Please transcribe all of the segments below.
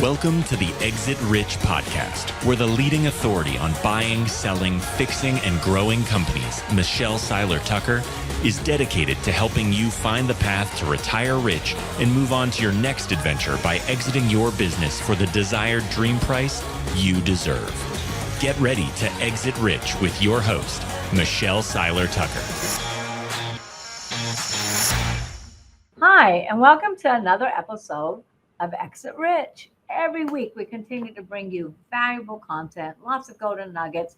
Welcome to the Exit Rich podcast, where the leading authority on buying, selling, fixing, and growing companies, Michelle Seiler Tucker, is dedicated to helping you find the path to retire rich and move on to your next adventure by exiting your business for the desired dream price you deserve. Get ready to exit rich with your host, Michelle Seiler Tucker. Hi, and welcome to another episode of Exit Rich. Every week, we continue to bring you valuable content, lots of golden nuggets,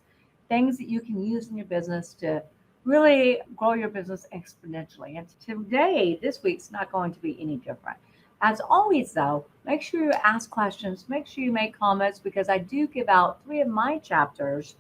things that you can use in your business to really grow your business exponentially. And today, this week's not going to be any different. As always, though, make sure you ask questions, make sure you make comments, because I do give out 3 of my chapters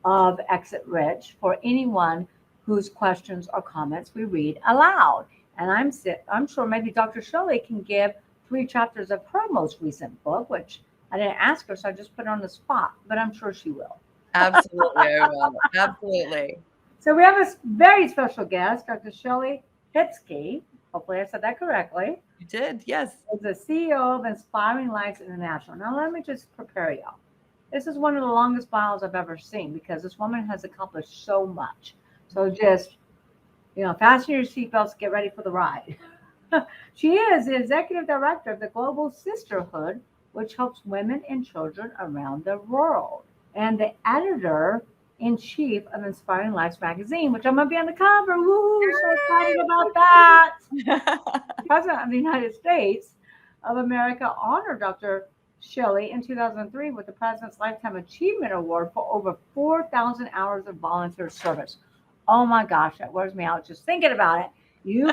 of Exit Rich for anyone whose questions or comments we read aloud. And I'm sure maybe Dr. Shellie can give 3 chapters of her most recent book, which I didn't ask her, so I just put her on the spot, but I'm sure she will. Absolutely, I will. Absolutely. So we have a very special guest, Dr. Shellie Hipsky. Hopefully I said that correctly. You did, yes. Is the CEO of Inspiring Lives International. Now let me just prepare y'all. This is one of the longest bios I've ever seen because this woman has accomplished so much. So just, fasten your seatbelts, get ready for the ride. She is the executive director of the Global Sisterhood, which helps women and children around the world, and the editor-in-chief of Inspiring Lives magazine, which I'm going to be on the cover. Woo! So excited about that. President of the United States of America honored Dr. Shellie in 2003 with the President's Lifetime Achievement Award for over 4,000 hours of volunteer service. Oh my gosh, that wears me out just thinking about it. You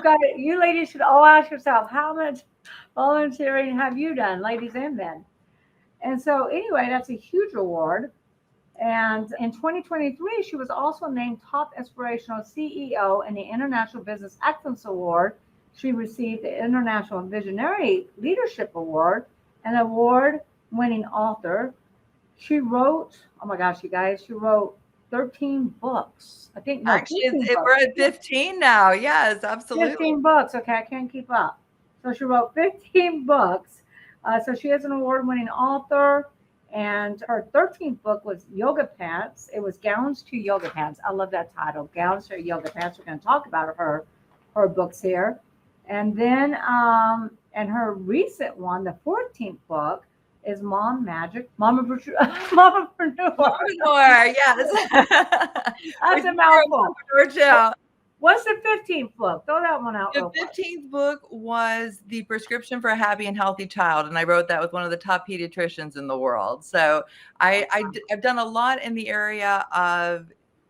ladies should all ask yourself, how much volunteering have you done, ladies and men? And so anyway, that's a huge award. And in 2023, she was also named Top Inspirational CEO in the International Business Excellence Award. She received the International Visionary Leadership Award, an award-winning author. She wrote, oh my gosh, you guys, she wrote 13 books. I think actually we're at 15 now. Yes, absolutely. 15 books. Okay, I can't keep up. So she wrote 15 books. So she is an award-winning author, and her 13th book was Yoga Pants. It was Gowns to Yoga Pants. I love that title, Gowns to Yoga Pants. We're going to talk about her books here. And then and her recent one, the 14th book, is Mom Magic, Mompreneur. Yes. That's a mouthful. What's the 15th book? Throw that one out. The 15th book was The Prescription for a Happy and Healthy Child, and I wrote that with one of the top pediatricians in the world. So I've done a lot in the area of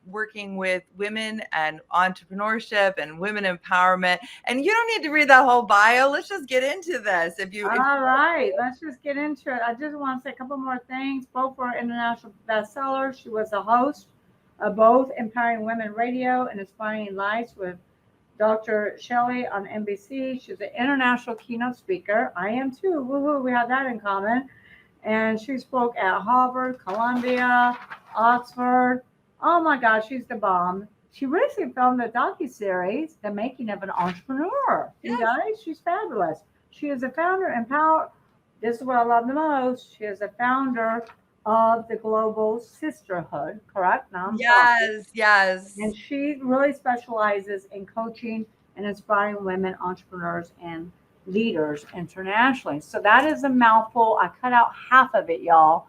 working with women and entrepreneurship and women empowerment. And you don't need to read that whole bio. Let's just get into this. All right, let's just get into it. I just want to say a couple more things. Both were international bestsellers. She was the host of both Empowering Women Radio and Inspiring Lives with Dr. Shellie on NBC. She's an international keynote speaker. I am too. Woohoo, we have that in common. And she spoke at Harvard, Columbia, Oxford. Oh my gosh, she's the bomb. She recently filmed a docuseries, The Making of an Entrepreneur. Yes. You guys, she's fabulous. She is a founder and this is what I love the most. She is a founder of the Global Sisterhood, correct? No, yes. And she really specializes in coaching and inspiring women entrepreneurs and leaders internationally. So that is a mouthful. I cut out half of it, y'all.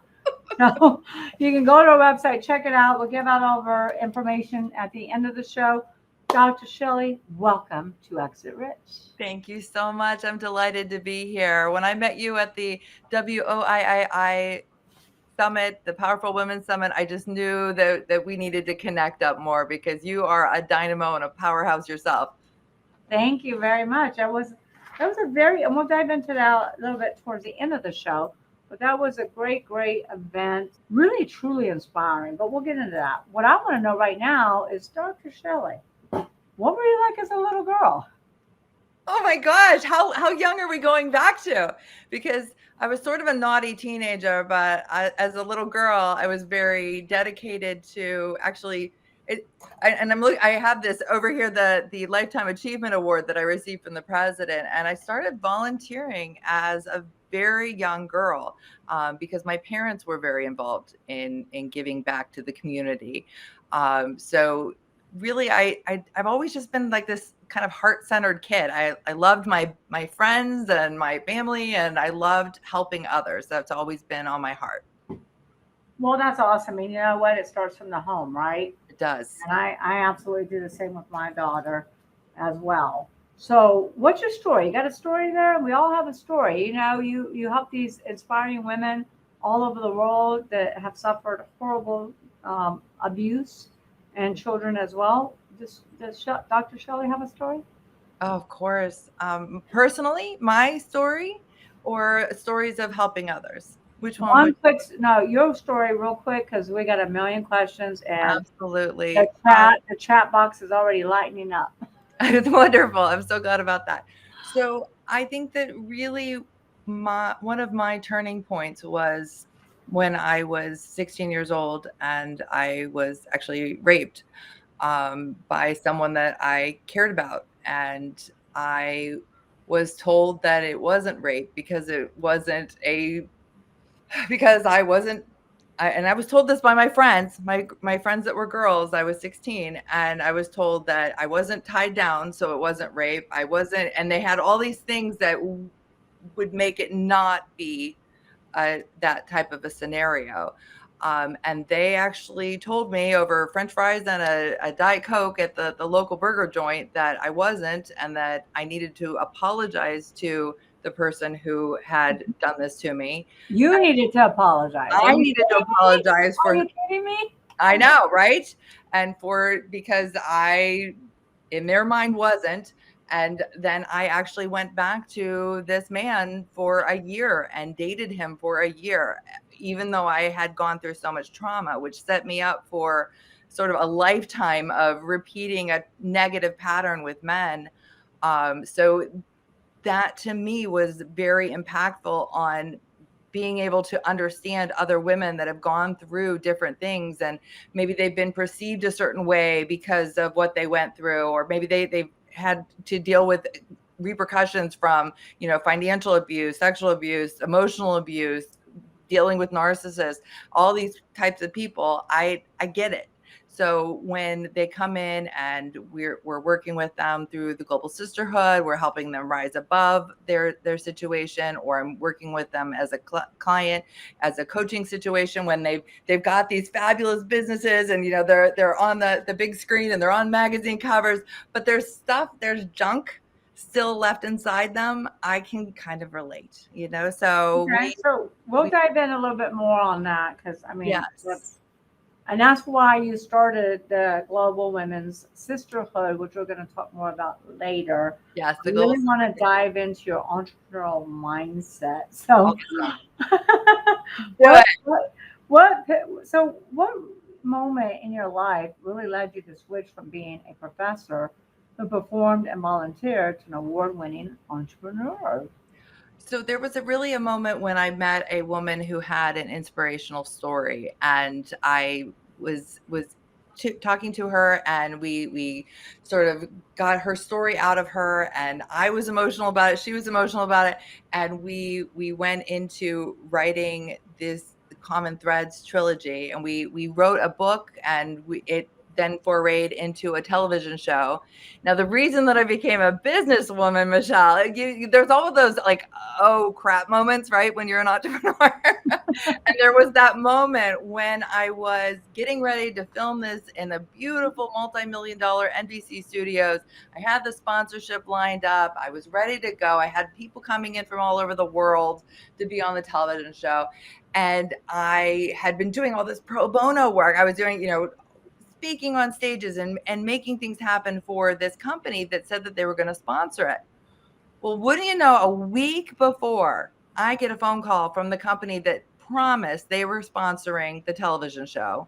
So you can go to our website, check it out. We'll give out all of our information at the end of the show. Dr. Shellie, welcome to Exit Rich. Thank you so much. I'm delighted to be here. When I met you at the WOIII Summit, the Powerful Women Summit, I just knew that we needed to connect up more because you are a dynamo and a powerhouse yourself. Thank you very much. That was and we'll dive into that a little bit towards the end of the show. But that was a great event, really, truly inspiring. But we'll get into that. What I want to know right now is, Dr. Shellie, what were you like as a little girl? Oh my gosh, how young are we going back to? Because I was sort of a naughty teenager, but as a little girl, I was very dedicated to actually I have this over here, the Lifetime Achievement Award that I received from the president. And I started volunteering as a very young girl because my parents were very involved in giving back to the community. So really, I've always just been like this kind of heart-centered kid. I loved my friends and my family, and I loved helping others. That's always been on my heart. Well, that's awesome. And you know what? It starts from the home, right? It does. And I absolutely do the same with my daughter as well. So, what's your story? You got a story there? We all have a story. You know, you help these inspiring women all over the world that have suffered horrible abuse, and children as well. Does Dr. Shellie have a story? Of course. Personally, my story or stories of helping others? Which one One would quick, no, your story real quick because we got a million questions and absolutely? the chat box is already lightening up. It's wonderful. I'm so glad about that. So I think that really one of my turning points was when I was 16 years old and I was actually raped by someone that I cared about. And I was told that it wasn't rape because I wasn't. And I was told this by my friends, my friends that were girls. I was 16, and I was told that I wasn't tied down, so it wasn't rape. I wasn't, and they had all these things that would make it not be that type of a scenario. And they actually told me over French fries and a Diet Coke at the local burger joint that I wasn't, and that I needed to apologize to the person who had done this to me. You needed to apologize. I needed to apologize for. Are you kidding me? I know, right? And because I, in their mind, wasn't. And then I actually went back to this man for a year and dated him for a year, even though I had gone through so much trauma, which set me up for sort of a lifetime of repeating a negative pattern with men. So that to me was very impactful on being able to understand other women that have gone through different things, and maybe they've been perceived a certain way because of what they went through, or maybe they've had to deal with repercussions from, financial abuse, sexual abuse, emotional abuse, dealing with narcissists, all these types of people. I get it. So when they come in and we're working with them through the Global Sisterhood, we're helping them rise above their situation, or I'm working with them as a client, as a coaching situation when they've got these fabulous businesses and they're on the big screen and they're on magazine covers, but there's junk still left inside them. I can kind of relate, So Okay, so we'll dive in a little bit more on that because yes. And that's why you started the Global Women's Sisterhood, which we're going to talk more about later. Yes, I really want to dive into your entrepreneurial mindset. So, what moment in your life really led you to switch from being a professor who performed and volunteered to an award-winning entrepreneur? So there was really a moment when I met a woman who had an inspirational story, and I was talking to her, and we sort of got her story out of her, and I was emotional about it. She was emotional about it, and we went into writing this Common Threads trilogy, and we wrote a book, and it then forayed into a television show. Now, the reason that I became a businesswoman, Michelle, there's all of those like, oh crap moments, right? When you're an entrepreneur. And there was that moment when I was getting ready to film this in a beautiful multi-million-dollar NBC studios. I had the sponsorship lined up. I was ready to go. I had people coming in from all over the world to be on the television show. And I had been doing all this pro bono work. I was doing, speaking on stages and making things happen for this company that said that they were going to sponsor it. Well, wouldn't you know, a week before, I get a phone call from the company that promised they were sponsoring the television show.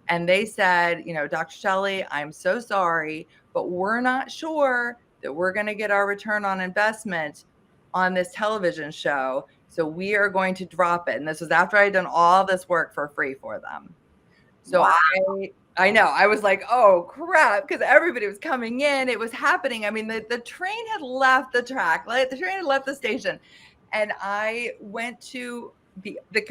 And they said, Dr. Shellie, I'm so sorry, but we're not sure that we're going to get our return on investment on this television show. So we are going to drop it. And this was after I had done all this work for free for them. So wow. I know. I was like, oh crap, because everybody was coming in. It was happening. I mean, the train had left the track, like the train had left the station. And I went to the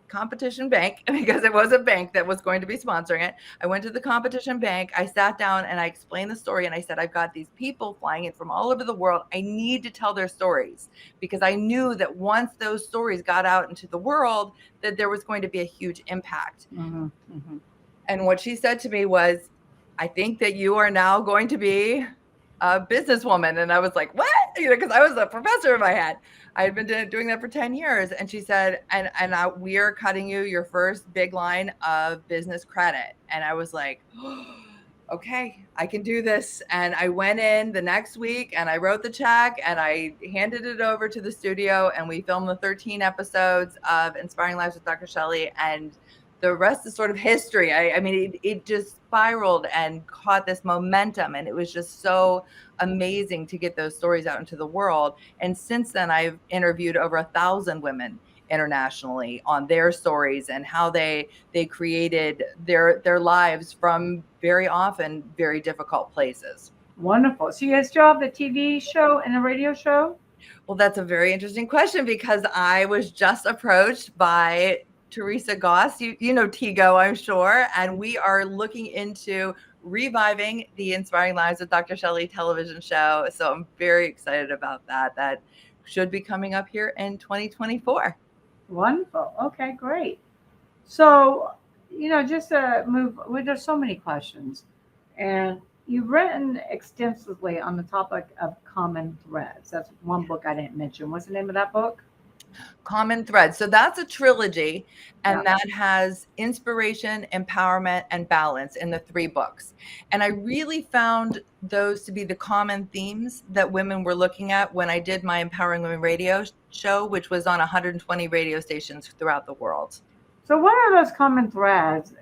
competition bank because it was a bank that was going to be sponsoring it. I went to the competition bank. I sat down and I explained the story. And I said, I've got these people flying in from all over the world. I need to tell their stories because I knew that once those stories got out into the world, that there was going to be a huge impact. Mm-hmm. Mm-hmm. And what she said to me was, I think that you are now going to be a businesswoman. And I was like, what? Because I was a professor in my head. I had been doing that for 10 years. And she said, we are cutting you your first big line of business credit. And I was like, oh, okay, I can do this. And I went in the next week and I wrote the check and I handed it over to the studio and we filmed the 13 episodes of Inspiring Lives with Dr. Shellie, and the rest is sort of history. I mean, it just spiraled and caught this momentum, and it was just so amazing to get those stories out into the world. And since then, I've interviewed over 1,000 women internationally on their stories and how they created their lives from very often very difficult places. Wonderful. So you guys still have the TV show and the radio show? Well, that's a very interesting question because I was just approached by Teresa Goss, you know Tigo, I'm sure, and we are looking into reviving the Inspiring Lives of Dr. Shellie television show. So I'm very excited about that. That should be coming up here in 2024. Wonderful. Okay, great. So, just to move, well, there's so many questions, and you've written extensively on the topic of common threads. That's one book I didn't mention. What's the name of that book? Common Thread. So that's a trilogy, and that has inspiration, empowerment, and balance in the 3 books. And I really found those to be the common themes that women were looking at when I did my Empowering Women radio show, which was on 120 radio stations throughout the world. So what are those common threads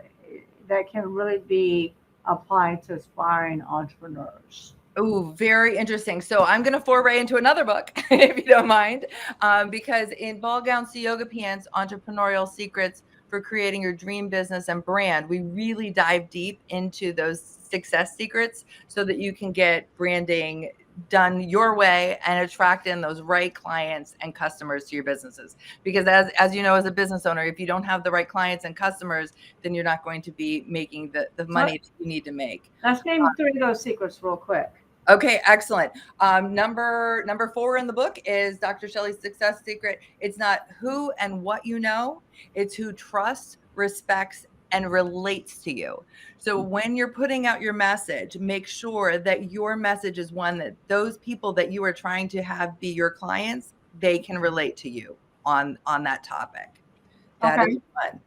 that can really be applied to aspiring entrepreneurs? Oh, very interesting. So I'm going to foray into another book, if you don't mind, because in Ball Gowns to Yoga Pants, Entrepreneurial Secrets for Creating Your Dream Business and Brand, we really dive deep into those success secrets so that you can get branding done your way and attract in those right clients and customers to your businesses. Because as you know, as a business owner, if you don't have the right clients and customers, then you're not going to be making the money that you need to make. Let's name 3 of those secrets real quick. Okay, excellent. Number 4 in the book is Dr. Shellie's success secret. It's not who and what you know, it's who trusts, respects, and relates to you. So when you're putting out your message, make sure that your message is one that those people that you are trying to have be your clients, they can relate to you on that topic. That is one.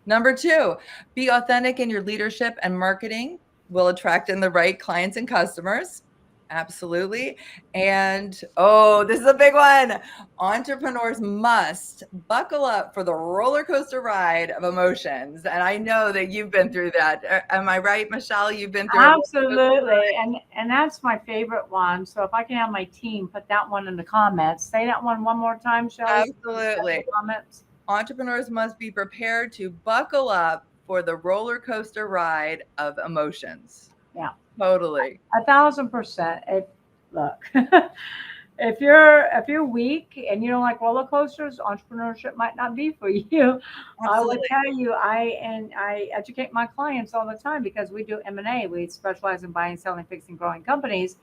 Number 2, be authentic in your leadership and marketing. Will attract in the right clients and customers. Absolutely. And this is a big one. Entrepreneurs must buckle up for the roller coaster ride of emotions. And I know that you've been through that. Am I right, Michelle? You've been through absolutely. And that's my favorite one. So if I can have my team put that one in the comments. Say that one more time, Shellie. Absolutely. Comments. Entrepreneurs must be prepared to buckle up for the roller coaster ride of emotions. Yeah, totally. 1,000%. Look, if you're weak and you don't like roller coasters, entrepreneurship might not be for you. Absolutely. I will tell you, I educate my clients all the time because we do M&A. We specialize in buying, selling, fixing, growing companies.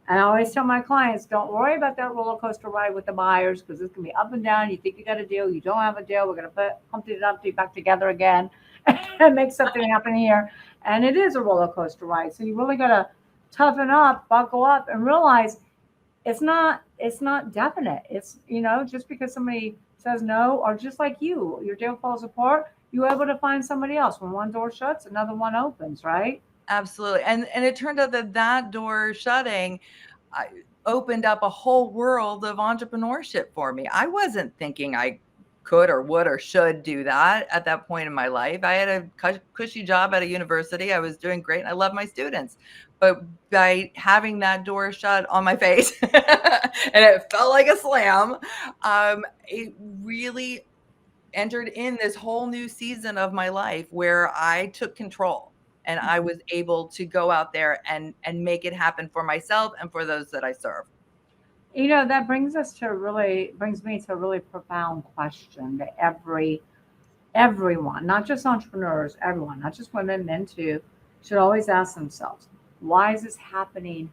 And I always tell my clients, don't worry about that roller coaster ride with the buyers because it's going to be up and down. You think you got a deal, you don't have a deal. We're going to put Humpty Dumpty back together again and make something happen here. And it is a roller coaster ride. So you really got to toughen up, buckle up, and realize it's not definite. It's, just because somebody says no, or just like your deal falls apart, you're able to find somebody else. When one door shuts, another one opens, right? Absolutely. And it turned out that door shutting opened up a whole world of entrepreneurship for me. I wasn't thinking I could or would or should do that at that point in my life. I had a cushy job at a university. I was doing great and I love my students. But by having that door shut on my face and it felt like a slam, it really entered in this whole new season of my life where I took control and I was able to go out there and make it happen for myself and for those that I serve. That brings me to a really profound question that everyone, not just entrepreneurs, everyone, not just women, men too, should always ask themselves, why is this happening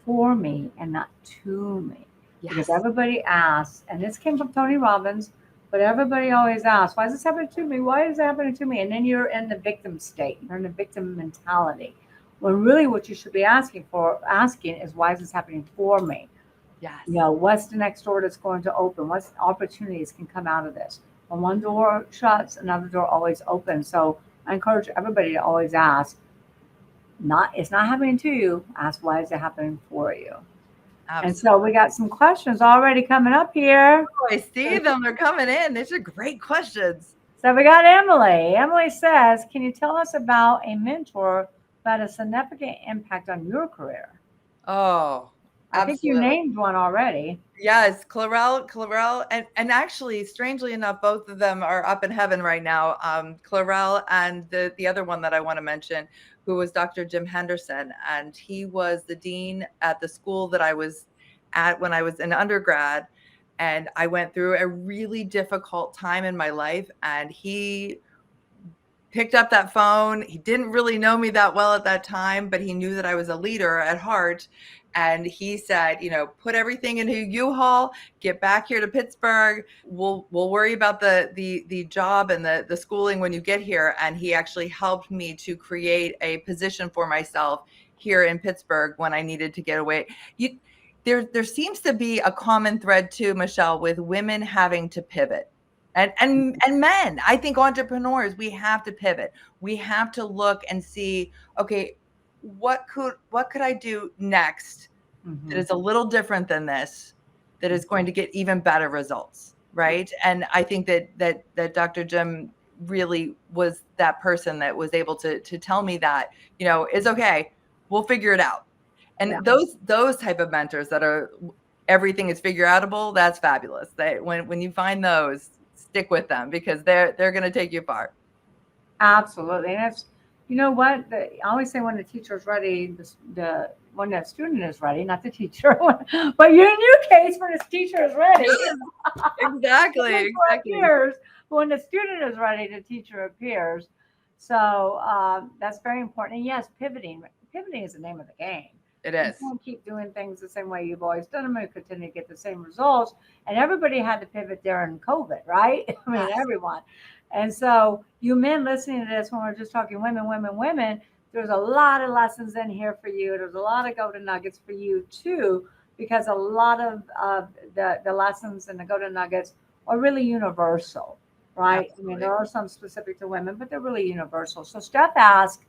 for me and not to me? Because Yes. everybody asks, and this came from Tony Robbins, but everybody always asks, why is this happening to me? Why is it happening to me? And then you're in the victim state, you're in the victim mentality. When really what you should be asking is, why is this happening for me? Yes. What's the next door that's going to open? What opportunities can come out of this? When one door shuts, another door always opens. So I encourage everybody to always ask, it's not happening to you, ask why is it happening for you? Absolutely. And so we got some questions already coming up here. Oh, I see them. They're coming in. These are great questions. So we got Emily. Emily says, can you tell us about a mentor who had a significant impact on your career? Oh, I think you named one already. Yes, Clarell, and actually, strangely enough, both of them are up in heaven right now. Clarell and the other one that I want to mention, who was Dr. Jim Henderson, and he was the dean at the school that I was at when I was an undergrad, and I went through a really difficult time in my life, and he picked up that phone. He didn't really know me that well at that time, but he knew that I was a leader at heart. And he said, put everything in a U-Haul, get back here to Pittsburgh. We'll worry about the job and the schooling when you get here. And he actually helped me to create a position for myself here in Pittsburgh when I needed to get away. There seems to be a common thread too, Michelle, with women having to pivot. And men, I think entrepreneurs, we have to pivot. We have to look and see, okay, what could I do next that is a little different than this, that is going to get even better results, right? And I think that Dr. Jim really was that person that was able to tell me that, it's okay, we'll figure it out. And those type of mentors that are everything is figure outable, that's fabulous. When you find those, stick with them because they're going to take you far. Absolutely. And it's, what, I always say when the teacher is ready, when the student is ready, not the teacher, but in your case, when the teacher is ready. Exactly. Appears, when the student is ready, the teacher appears. So that's very important. And yes, pivoting is the name of the game. It is. You can't keep doing things the same way you've always done them and continue to get the same results. And everybody had to pivot during COVID, right? I mean, everyone. And so you men listening to this, when we're just talking women, there's a lot of lessons in here for you. There's a lot of golden nuggets for you too, because a lot of the lessons and the golden nuggets are really universal, right? Absolutely. I mean, there are some specific to women, but they're really universal. So Steph asked,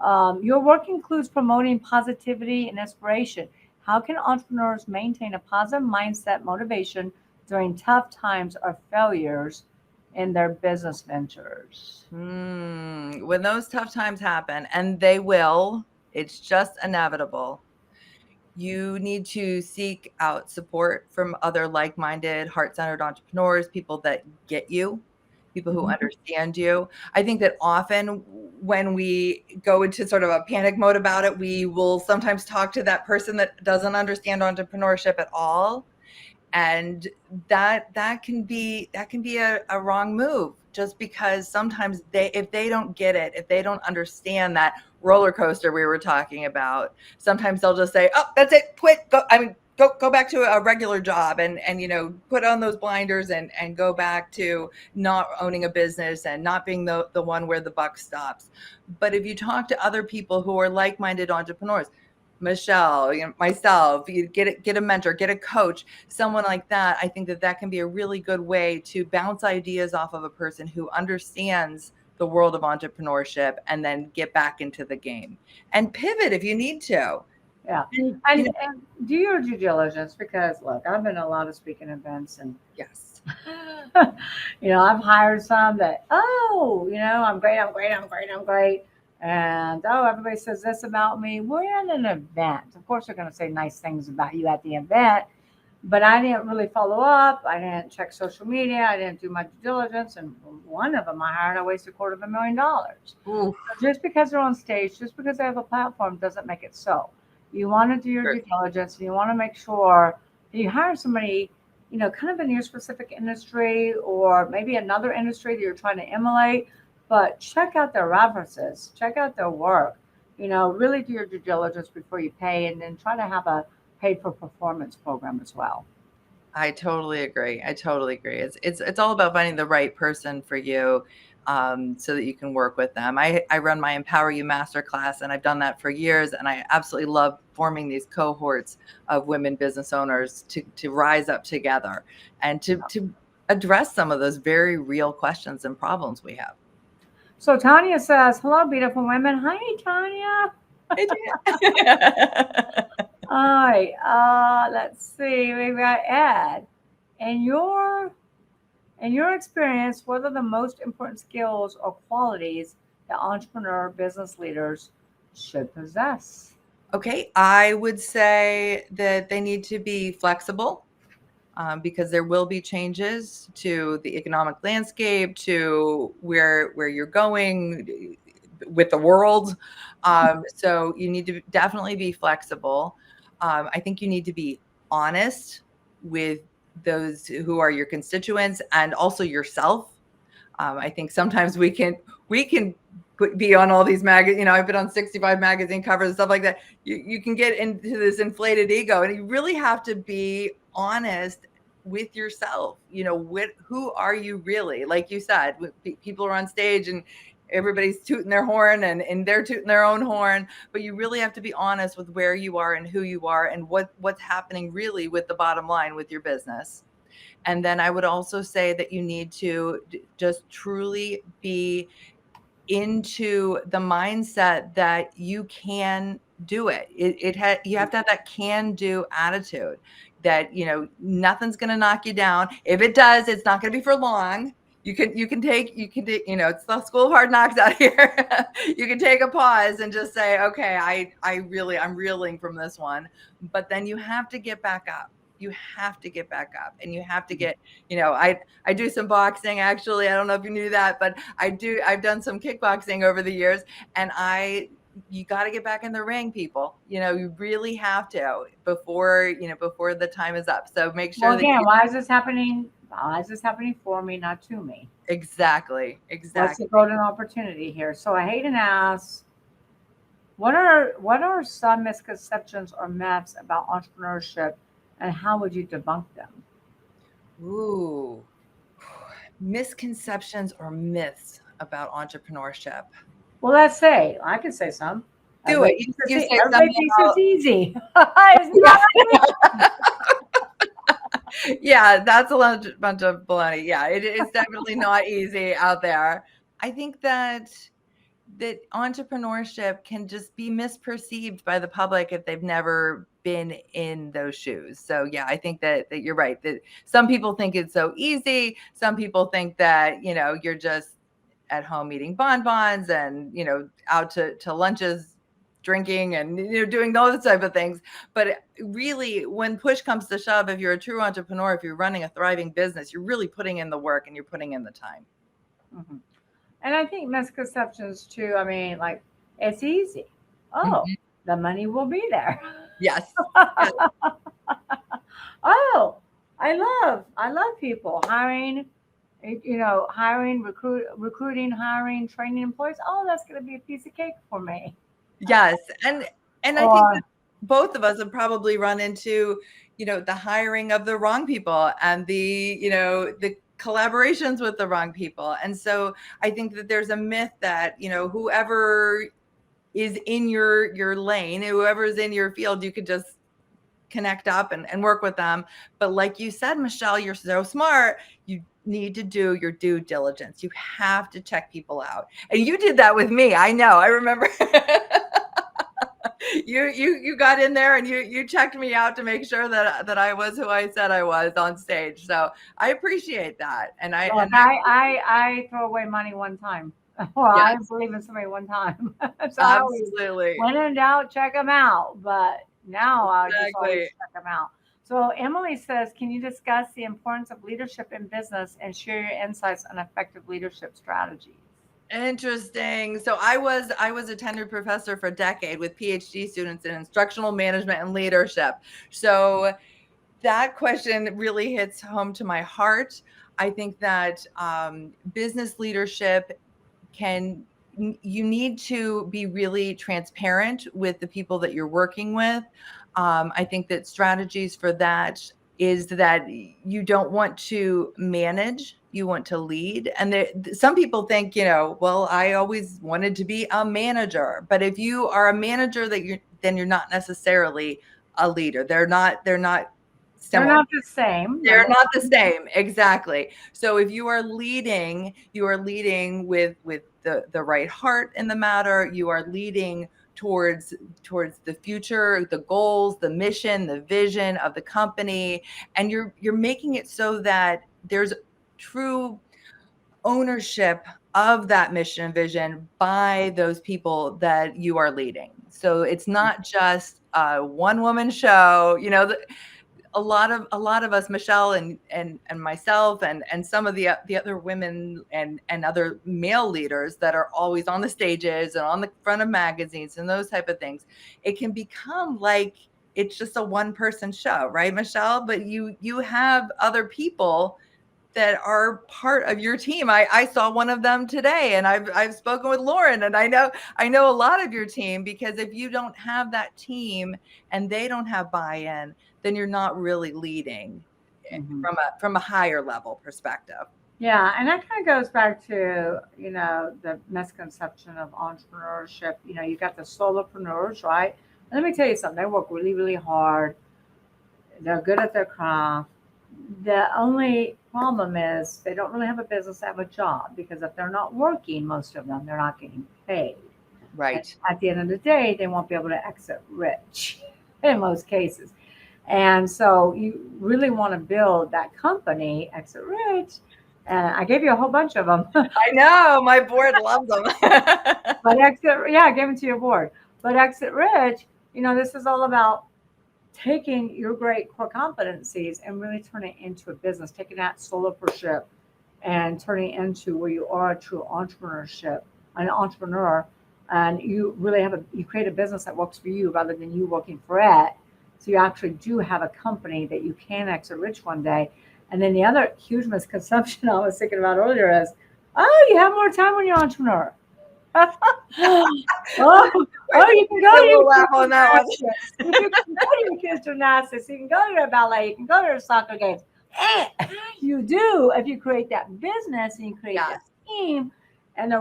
your work includes promoting positivity and inspiration. How can entrepreneurs maintain a positive mindset, motivation during tough times or failures in their business ventures? When those tough times happen, and they will, it's just inevitable. You need to seek out support from other like-minded, heart-centered entrepreneurs, people that get you, people who understand you. I think that often when we go into sort of a panic mode about it, we will sometimes talk to that person that doesn't understand entrepreneurship at all. And that can be a wrong move, just because sometimes if they don't get it, if they don't understand that roller coaster we were talking about, sometimes they'll just say, oh, that's it, quit, go back to a regular job and put on those blinders and go back to not owning a business and not being the one where the buck stops. But if you talk to other people who are like-minded entrepreneurs, Michelle, myself, you get a mentor, get a coach, someone like that. I think that can be a really good way to bounce ideas off of a person who understands the world of entrepreneurship and then get back into the game and pivot if you need to. Yeah. And do your due diligence, because look, I've been to a lot of speaking events and yes, I've hired some that, I'm great. And everybody says this about me. We're in an event. Of course, they're going to say nice things about you at the event, but I didn't really follow up. I didn't check social media. I didn't do my due diligence. And one of them I hired, I wasted $250,000. Ooh, So just because they're on stage, just because they have a platform doesn't make it so. You want to do your sure. due diligence, and you want to make sure that you hire somebody, kind of in your specific industry or maybe another industry that you're trying to emulate, but check out their references, check out their work, really do your due diligence before you pay, and then try to have a paid for performance program as well. I totally agree. I totally agree. It's all about finding the right person for you, so that you can work with them. I run my Empower You Masterclass, and I've done that for years. And I absolutely love forming these cohorts of women business owners to rise up together and to address some of those very real questions and problems we have. So Tanya says, hello, beautiful women. Hi, Tanya. All right. Let's see. Maybe I add. In your experience, what are the most important skills or qualities that entrepreneur business leaders should possess? Okay, I would say that they need to be flexible, because there will be changes to the economic landscape, to where you're going with the world. So you need to definitely be flexible. I think you need to be honest with those who are your constituents and also yourself. I think sometimes we can be on all these I've been on 65 magazine covers and stuff like that. You can get into this inflated ego, and you really have to be honest with yourself. Who are you really? Like you said, people are on stage and everybody's tooting their horn and they're tooting their own horn, but you really have to be honest with where you are and who you are and what's happening really with the bottom line with your business. And then I would also say that you need to just truly be into the mindset that you can do it. You have to have that can-do attitude, that nothing's going to knock you down. If it does, it's not going to be for long. You can take, it's the school of hard knocks out here. You can take a pause and just say, okay, I'm reeling from this one. But then you have to get back up. You have to get back up, and you have to get, I do some boxing, actually. I don't know if you knew that, but I've done some kickboxing over the years, and you got to get back in the ring, people. You really have to before the time is up. So make sure why is this happening? Why is this happening for me, not to me? Exactly. What's the golden opportunity here? So Hayden asks, what are some misconceptions or myths about entrepreneurship, and how would you debunk them? Ooh, misconceptions or myths about entrepreneurship. Well, let's say I can say some. Do it. You say everybody thinks it's easy. It's not. Yeah, that's a bunch of baloney. Yeah, it is definitely not easy out there. I think that entrepreneurship can just be misperceived by the public if they've never been in those shoes. So yeah, I think that you're right, that some people think it's so easy. Some people think that, you're just at home eating bonbons and, out to lunches, drinking and, doing those type of things. But really, when push comes to shove, if you're a true entrepreneur, if you're running a thriving business, you're really putting in the work and you're putting in the time. Mm-hmm. And I think misconceptions too. I mean, like, it's easy. Oh, the money will be there. Yes. Oh, I love people hiring, recruiting, hiring, training employees. Oh, that's going to be a piece of cake for me. Yes. And I think that both of us have probably run into, the hiring of the wrong people and the collaborations with the wrong people. And so I think that there's a myth that, whoever is in your lane, whoever is in your field, you could just connect up and work with them. But like you said, Michelle, you're so smart. You need to do your due diligence. You have to check people out. And you did that with me. I know. I remember you got in there and you checked me out to make sure that I was who I said I was on stage. So I appreciate that. And I throw away money one time. Well, yes. I believe in somebody one time. So absolutely. When in doubt, check them out. But now I just always check them out. So Emily says, can you discuss the importance of leadership in business and share your insights on effective leadership strategies? Interesting. So I was a tenured professor for a decade with PhD students in instructional management and leadership. So that question really hits home to my heart. I think that business leadership you need to be really transparent with the people that you're working with. I think that strategies for that is that you don't want to manage, you want to lead. And some people think, well, I always wanted to be a manager. But if you are a manager, then you're not necessarily a leader. They're not They're similar. not the same. They're not the same. Exactly. So if you are leading with the right heart in the matter. You are leading towards the future, the goals, the mission, the vision of the company, and you're making it so that there's true ownership of that mission and vision by those people that you are leading. So it's not just a one woman show. A lot of us, Michelle and myself and some of the other women and other male leaders that are always on the stages and on the front of magazines and those type of things, it can become like it's just a one person show, right, Michelle? But you have other people that are part of your team. I saw one of them today, and I've spoken with Lauren, and I know a lot of your team, because if you don't have that team and they don't have buy-in, then you're not really leading from a higher level perspective. Yeah, and that kind of goes back to, the misconception of entrepreneurship. You got the solopreneurs, right? And let me tell you something, they work really, really hard. They're good at their craft. The only problem is they don't really have a business, they have a job, because if they're not working, most of them, they're not getting paid. Right. And at the end of the day, they won't be able to exit rich in most cases. And so you really want to build that company, exit rich. And I gave you a whole bunch of them. I know, my board loves them. But I gave them to your board. But exit rich, this is all about taking your great core competencies and really turning it into a business, taking that solopreneurship and turning it into where you are a true an entrepreneur, and you really you create a business that works for you rather than you working for it. So you actually do have a company that you can exit rich one day. And then the other huge misconception I was thinking about earlier is, you have more time when you're an entrepreneur. You can go to your kids' gymnastics, you can go to your ballet, you can go to your soccer games. You do if you create that business and you create that team, and the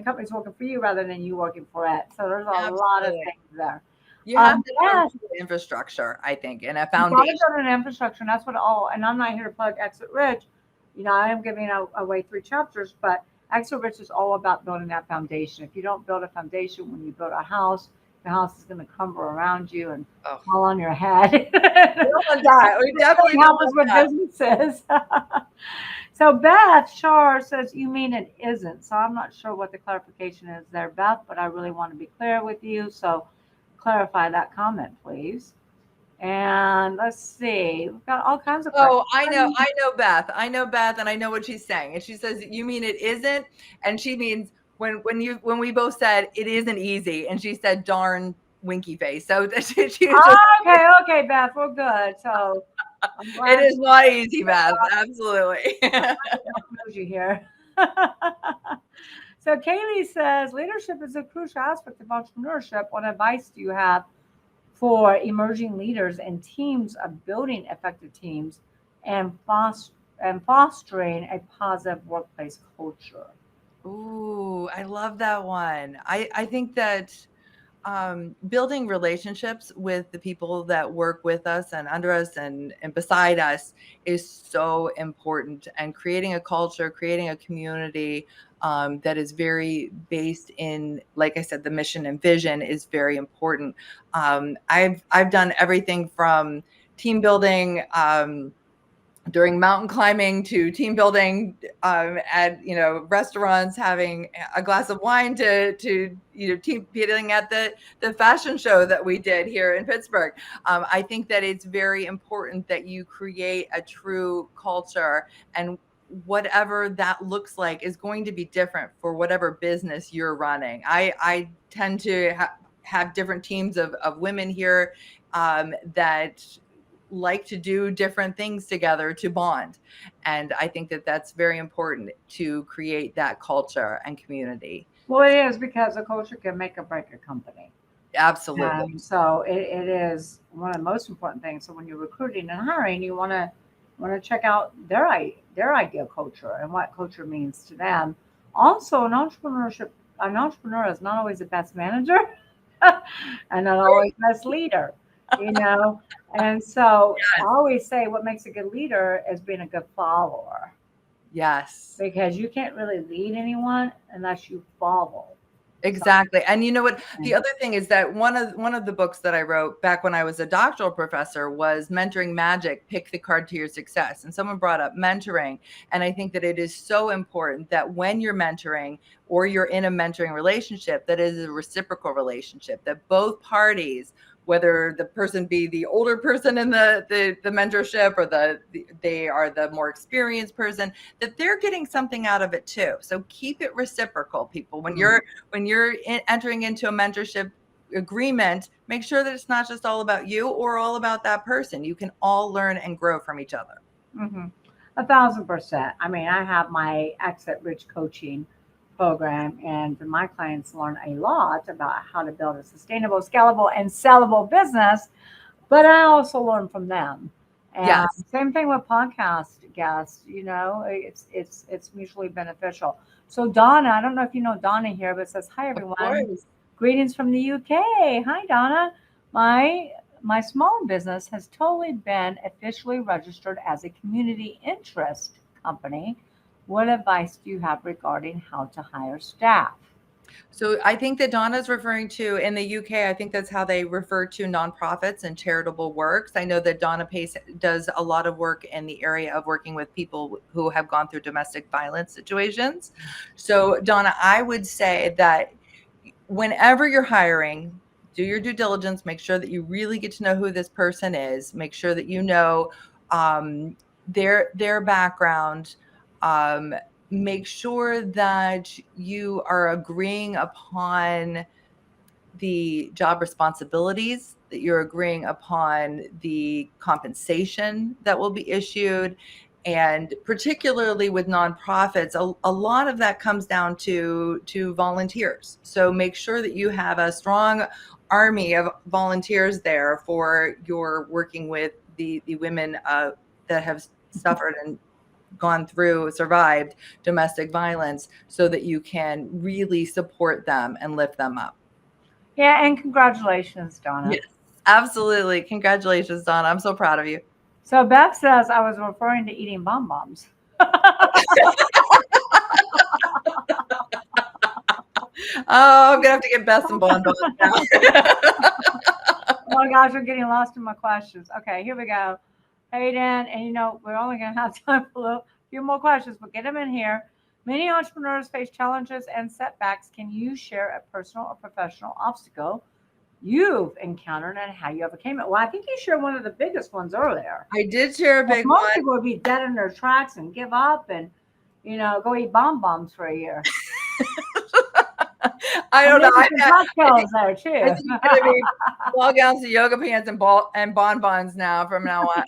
company's working for you rather than you working for it. So there's a lot of things there. You have to build infrastructure, I think, and a foundation. You build an infrastructure, and that's what and I'm not here to plug Exit Rich. I am giving away 3 chapters, but Exit Rich is all about building that foundation. If you don't build a foundation, when you build a house, the house is going to crumble around you and fall on your head. We don't want that. We definitely help us with businesses. So Beth Shar says, you mean it isn't. So I'm not sure what the clarification is there, Beth, but I really want to be clear with you. So clarify that comment, please. And let's see, we've got all kinds of questions. I know Beth. I know Beth, and I know what she's saying. And she says, you mean it isn't? And she means when we both said it isn't easy, and she said, darn winky face. So she okay, Beth, we're good. So it is not easy, Beth. Absolutely. You here. So Kaylee says, leadership is a crucial aspect of entrepreneurship. What advice do you have for emerging leaders and teams of building effective teams and fostering a positive workplace culture? Ooh, I love that one. I think that building relationships with the people that work with us and under us and beside us is so important, and creating a culture, creating a community that is very based in, like I said, the mission and vision is very important. I've done everything from team building during mountain climbing to team building, at, restaurants, having a glass of wine to team building at the fashion show that we did here in Pittsburgh. I think that it's very important that you create a true culture, and whatever that looks like is going to be different for whatever business you're running. I tend to have different teams of women here that like to do different things together to bond. And I think that that's very important to create that culture and community. Well, it is, because a culture can make or break a company. Absolutely. So it is one of the most important things. So when you're recruiting and hiring, you want to check out their ideal culture and what culture means to them. Also, an entrepreneur is not always the best manager and not always the best leader, you know. And so I always say what makes a good leader is being a good follower, Yes. because you can't really lead anyone unless you follow. Exactly. And you know what? The other thing is that one of the books that I wrote back when I was a doctoral professor was Mentoring Magic, Pick the Card to Your Success. And someone brought up mentoring. And I think that it is so important that when you're mentoring or you're in a mentoring relationship, that is a reciprocal relationship, that both parties, whether the person be the older person in the mentorship or they are the more experienced person, that they're getting something out of it too. So keep it reciprocal, people. When you're entering into a mentorship agreement, make sure that it's not just all about you or all about that person. You can all learn and grow from each other. 1,000%. I mean, I have my Exit Rich coaching program, and my clients learn a lot about how to build a sustainable, scalable, and sellable business. But I also learn from them. And Yes. same thing with podcast guests. It's mutually beneficial. So Donna, I don't know if you know Donna here, but it says, "Hi Of everyone, course. greetings from the UK." Hi Donna. My small business has totally been officially registered as a community interest company. What advice do you have regarding how to hire staff? So I think that Donna's referring to, in the UK, I think that's how they refer to nonprofits and charitable works. I know that Donna Pace does a lot of work in the area of working with people who have gone through domestic violence situations. So Donna, I would say that whenever you're hiring, do your due diligence, make sure that you really get to know who this person is, make sure that you know their background, make sure that you are agreeing upon the job responsibilities, that you're agreeing upon the compensation that will be issued. And particularly with nonprofits, a lot of that comes down to volunteers. So make sure that you have a strong army of volunteers there for your working with the women that have suffered and survived domestic violence, so that you can really support them and lift them up. Yeah, and congratulations, Donna. Yes, absolutely. Congratulations, Donna. I'm so proud of you. So Beth says I was referring to eating bonbons. Oh, I'm gonna have to get Beth some bonbons now. Oh my gosh, I'm getting lost in my questions. Okay, here we go. Hayden, and we're only going to have time for a few more questions, but get them in here. Many entrepreneurs face challenges and setbacks. Can you share a personal or professional obstacle you've encountered and how you overcame it? Well, I think you shared one of the biggest ones earlier. I did share a big Most one. people would be dead in their tracks and give up and, go eat bonbons for a year. I don't know. Cocktails there too. I think it's gonna be ball gowns to yoga pants and bonbons now from now on.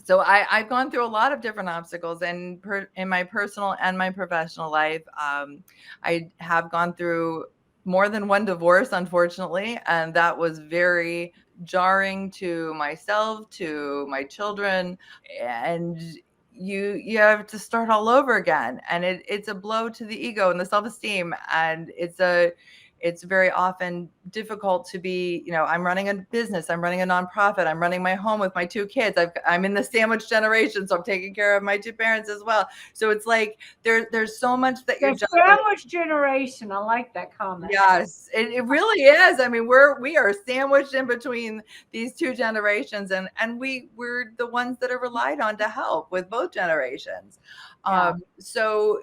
So I've gone through a lot of different obstacles, and in my personal and my professional life. I have gone through more than one divorce, unfortunately, and that was very jarring to myself, to my children, and you have to start all over again, and it's a blow to the ego and the self-esteem, and it's it's very often difficult to be, I'm running a business, I'm running a nonprofit, I'm running my home with my 2 kids. I'm in the sandwich generation, so I'm taking care of my 2 parents as well. So it's like there's so much that you're The sandwich generation. I like that comment. Yes, it really is. I mean, we are sandwiched in between these 2 generations, and we're the ones that are relied on to help with both generations. Yeah. So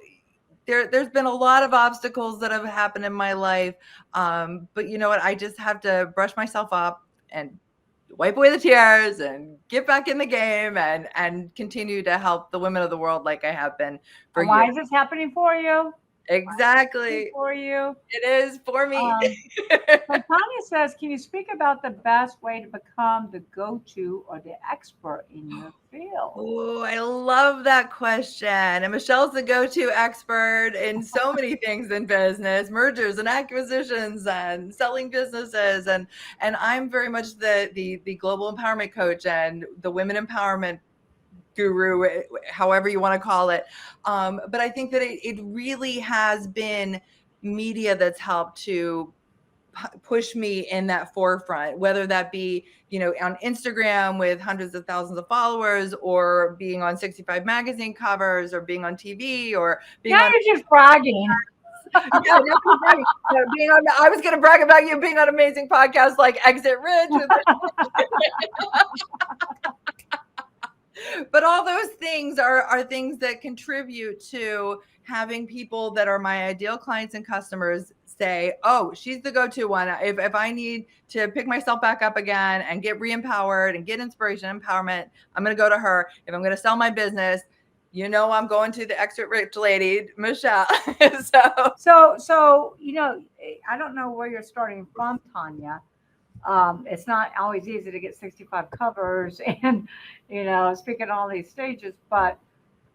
there's been a lot of obstacles that have happened in my life. But you know what? I just have to brush myself up and wipe away the tears and get back in the game and continue to help the women of the world like I have been for Why years. is this happening for you? Exactly. For you. It is for me. So Tanya says, can you speak about the best way to become the go-to or the expert in your field? Oh, I love that question. And Michelle's the go-to expert in so many things in business, mergers and acquisitions and selling businesses. And I'm very much the global empowerment coach and the women empowerment guru, however you want to call it. But I think that it really has been media that's helped to push me in that forefront, whether that be, on Instagram with hundreds of thousands of followers, or being on 65 magazine covers, or being on TV, or being Now on. you're just bragging. Yeah, I was going to brag about you being on amazing podcasts like Exit Rich. But all those things are things that contribute to having people that are my ideal clients and customers say, oh, she's the go-to one. If I need to pick myself back up again and get re-empowered and get inspiration, empowerment, I'm going to go to her. If I'm going to sell my business, I'm going to the Extra Rich lady, Michelle. So, I don't know where you're starting from, Tanya. It's not always easy to get 65 covers and, speak at all these stages, but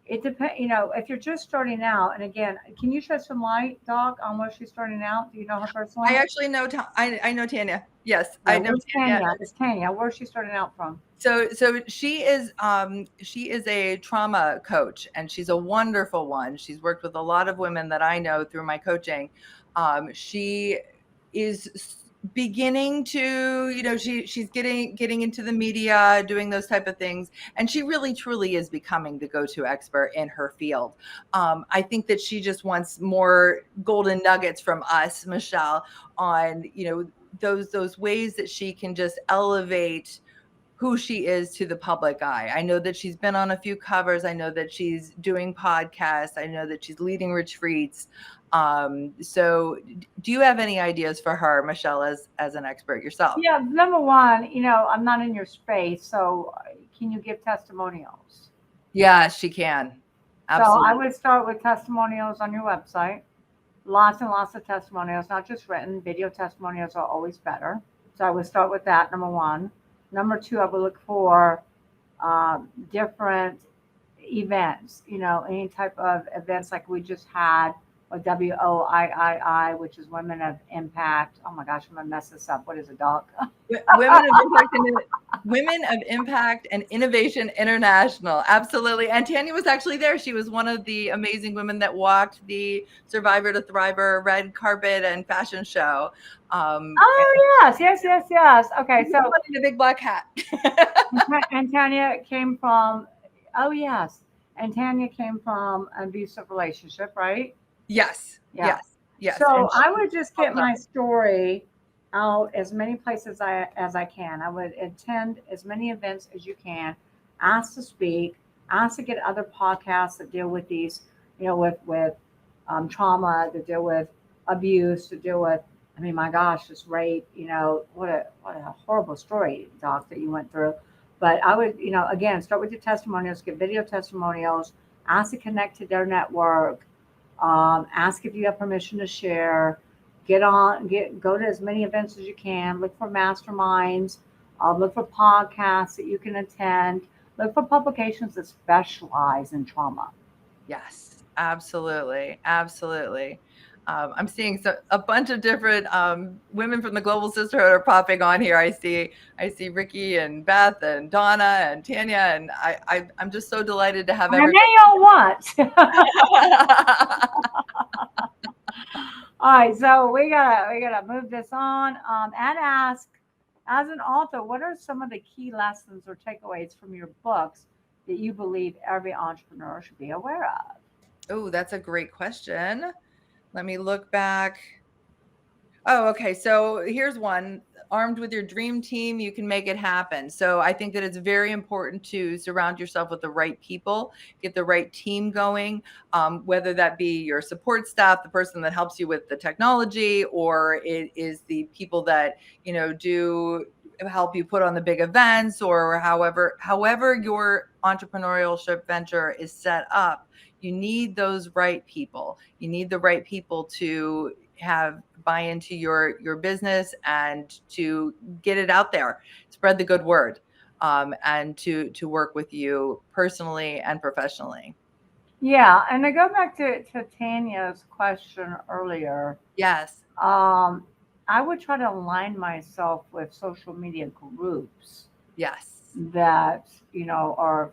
it depends, if you're just starting out. And again, can you shed some light, Doc, on where she's starting out? Do you know her personally? I actually know, I know Tanya. Yes, Yeah, I know Tanya. It's Tanya. Where's she starting out from? So she is a trauma coach, and she's a wonderful one. She's worked with a lot of women that I know through my coaching. She is beginning to, she's getting into the media, doing those type of things, and she really truly is becoming the go-to expert in her field. I think that she just wants more golden nuggets from us, Michelle, on those ways that she can just elevate who she is to the public eye. I know that she's been on a few covers. I know that she's doing podcasts. I know that she's leading retreats. So do you have any ideas for her, Michelle, as an expert yourself? Yeah, number one, I'm not in your space, so can you give testimonials? Yeah, she can. Absolutely. So I would start with testimonials on your website. Lots and lots of testimonials, not just written. Video testimonials are always better. So I would start with that, number one. Number two, I would look for different events, any type of events like we just had, or WOIII, which is Women of Impact. Oh my gosh, I'm gonna mess this up. What is it, Doc? Women of Impact and Innovation International. Absolutely. And Tanya was actually there. She was one of the amazing women that walked the Survivor to Thriver red carpet and fashion show. Yes. Okay, so in the big black hat. and Tanya came from. Oh yes, and Tanya came from an abusive relationship, right? Yes. Yeah. Yes. So I would just get my story out as many places as I can. I would attend as many events as you can, ask to speak, ask to get other podcasts that deal with these, with trauma, that deal with abuse, to deal with, I mean, my gosh, this rape, what a horrible story, Doc, that you went through. But I would, again, start with your testimonials, get video testimonials, ask to connect to their network, ask if you have permission to share, go to as many events as you can, look for masterminds, look for podcasts that you can attend, look for publications that specialize in trauma. Yes, absolutely. I'm seeing a bunch of different women from the Global Sisterhood are popping on here. I see Ricky and Beth and Donna and Tanya, and I'm just so delighted to have everybody. I know you want. All right, so we gotta move this on. And ask, as an author, what are some of the key lessons or takeaways from your books that you believe every entrepreneur should be aware of? Oh, that's a great question. Let me look back. Oh, okay. So here's one. Armed with your dream team, you can make it happen. So I think that it's very important to surround yourself with the right people, get the right team going, whether that be your support staff, the person that helps you with the technology, or it is the people that, do help you put on the big events, or however your entrepreneurship venture is set up. You need those right people. You need the right people to have buy into your business and to get it out there, spread the good word, and to work with you personally and professionally. Yeah, and I go back to Tanya's question earlier. Yes. Um, I would try to align myself with social media groups Yes. that, are,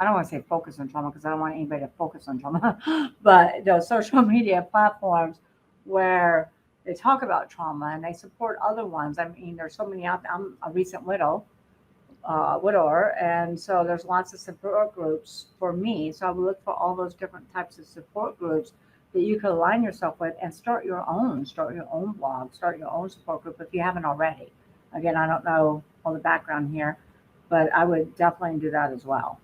I don't want to say focus on trauma because I don't want anybody to focus on trauma, but those social media platforms where they talk about trauma and they support other ones. I mean, there's so many out there. I'm a recent widower, and so there's lots of support groups for me. So I would look for all those different types of support groups that you could align yourself with and start your own blog, start your own support group if you haven't already. Again, I don't know all the background here, but I would definitely do that as well.